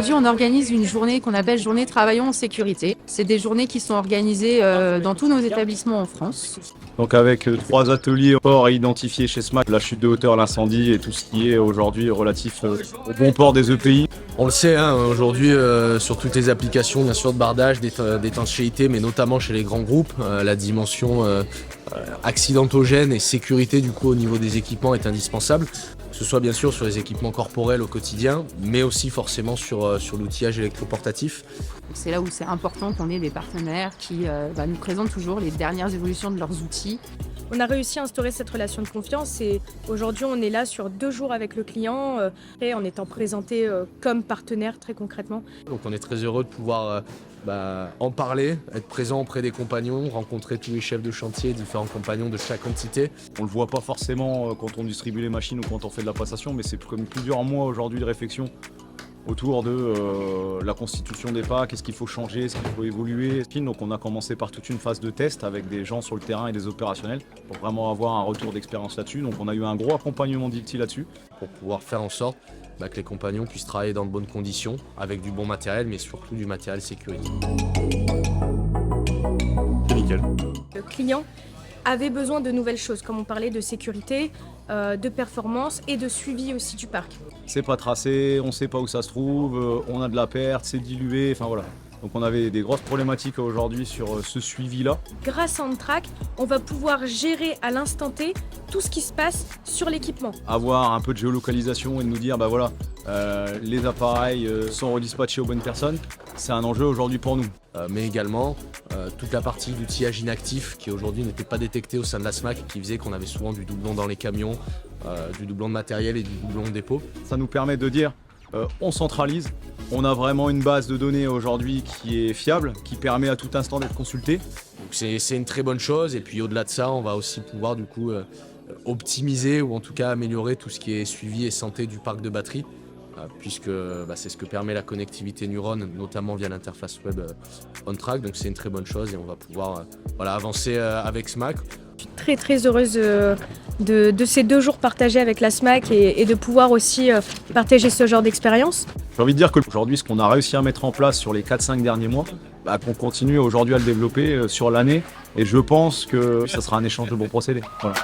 Aujourd'hui, on organise une journée qu'on appelle Journée Travaillons en sécurité. C'est des journées qui sont organisées dans tous nos établissements en France. Donc avec 3 ateliers port à identifier chez SMAC, la chute de hauteur, l'incendie et tout ce qui est aujourd'hui relatif au bon port des EPI. On le sait, hein, aujourd'hui sur toutes les applications bien sûr de bardage, d'étanchéité, mais notamment chez les grands groupes, la dimension accidentogène et sécurité du coup au niveau des équipements est indispensable. Que ce soit bien sûr sur les équipements corporels au quotidien, mais aussi forcément sur l'outillage électroportatif. C'est là où c'est important qu'on ait des partenaires qui nous présentent toujours les dernières évolutions de leurs outils. On a réussi à instaurer cette relation de confiance et aujourd'hui on est là sur 2 jours avec le client en étant présenté comme partenaire très concrètement. Donc on est très heureux de pouvoir en parler, être présent auprès des compagnons, rencontrer tous les chefs de chantier, différents compagnons de chaque entité. On le voit pas forcément quand on distribue les machines ou quand on fait de la passation, mais c'est comme plusieurs mois aujourd'hui de réflexion autour de la constitution des packs, qu'est-ce qu'il faut changer, ce qu'il faut évoluer. Donc on a commencé par toute une phase de test avec des gens sur le terrain et des opérationnels pour vraiment avoir un retour d'expérience là-dessus. Donc on a eu un gros accompagnement d'ILTI là-dessus. Pour pouvoir faire en sorte que les compagnons puissent travailler dans de bonnes conditions, avec du bon matériel, mais surtout du matériel sécurisé. C'est nickel. Le client avait besoin de nouvelles choses, comme on parlait de sécurité, de performance et de suivi aussi du parc. C'est pas tracé, on sait pas où ça se trouve, on a de la perte, c'est dilué, enfin voilà. Donc on avait des grosses problématiques aujourd'hui sur ce suivi-là. Grâce à OnTrack, on va pouvoir gérer à l'instant T tout ce qui se passe sur l'équipement. Avoir un peu de géolocalisation et de nous dire les appareils sont redispatchés aux bonnes personnes, c'est un enjeu aujourd'hui pour nous. Mais également toute la partie d'outillage inactif qui aujourd'hui n'était pas détectée au sein de la SMAC, qui faisait qu'on avait souvent du doublon dans les camions, du doublon de matériel et du doublon de dépôt. Ça nous permet de dire on centralise, on a vraiment une base de données aujourd'hui qui est fiable, qui permet à tout instant d'être consultée. Donc c'est une très bonne chose, et puis au-delà de ça, on va aussi pouvoir du coup optimiser ou en tout cas améliorer tout ce qui est suivi et santé du parc de batterie, puisque c'est ce que permet la connectivité Neuron, notamment via l'interface web OnTrack. Donc c'est une très bonne chose et on va pouvoir avancer avec SMAC. Je suis très heureuse de ces 2 jours partagés avec la SMAC et de pouvoir aussi partager ce genre d'expérience. J'ai envie de dire qu'aujourd'hui, ce qu'on a réussi à mettre en place sur les 4-5 derniers mois, qu'on continue aujourd'hui à le développer sur l'année, et je pense que ça sera un échange de bons procédés. Voilà.